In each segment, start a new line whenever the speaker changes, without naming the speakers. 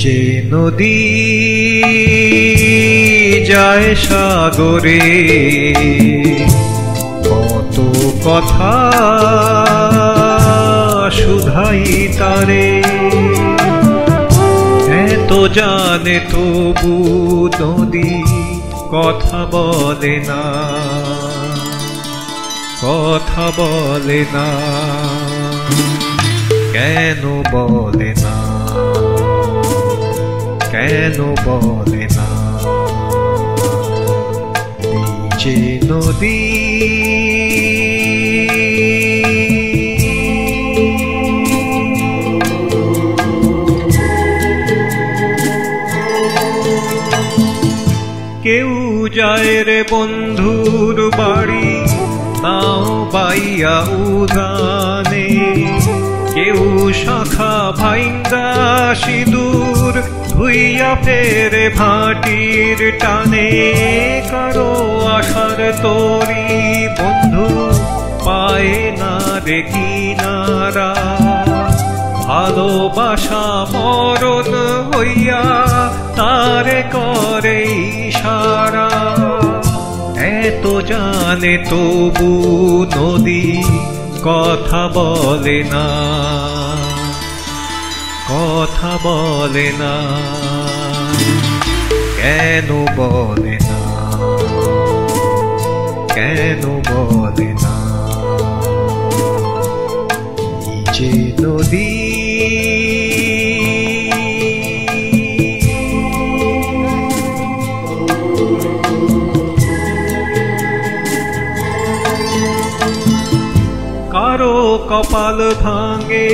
যে নদী যায় সাগরে, কত কথা শুধাই তারে, এত জানে তবু নদী কথা বলে না, কথা বলে না, কেন বলে না, কেন বলে না? যে নদী কেউ যায় রে বন্ধুর বাড়ি নাও বাইয়া উদানে, কেউ শাখা ভাইঙ্গা সিঁদুর ধুইয়া ফেরে ভাটির টানে, কারো আশার তরি বন্ধু পায় না রে কিনারা, ভালোবাসা মরণ হইয়া তারে করে ইশারা, এত জানে তবু নদী কথা বলে না, কথা বলে না, কেন বলে না, কেন বলে না? যে নদী কারো কপাল ভাঙে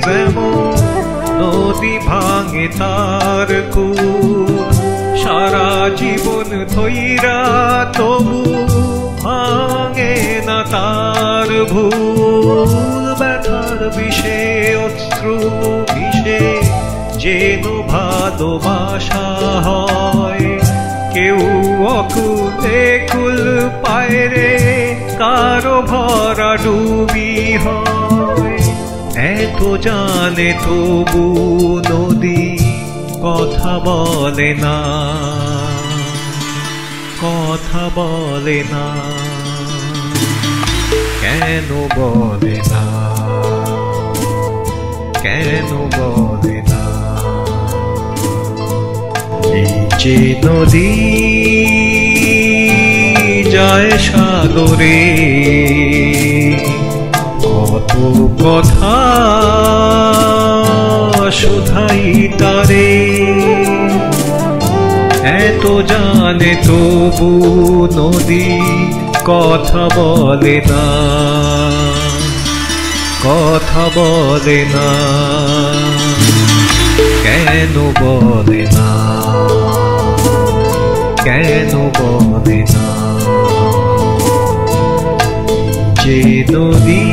যেমন নদী ভাঙে তার কূপ, সারা জীবন ধইরা তবু ভাঙে না তার ভুল, ব্যথার বিষে অশ্রু বিষে যেন ভালোবাসা হয়, কেউ অকুলে কুল পায় রে, কারো ভরা ডুবি হয়, এত জানে তবু নদী কথা বলে না, কথা বলে না, কেন বলে না, কেন বলে না? এই যে নদী যায় সাগরে, কত কথা শুধাই তারে, এত জানে তবু নদী কথা বলে না, কথা বলে না, কেন বলে না, কেন বলে না? যে নদী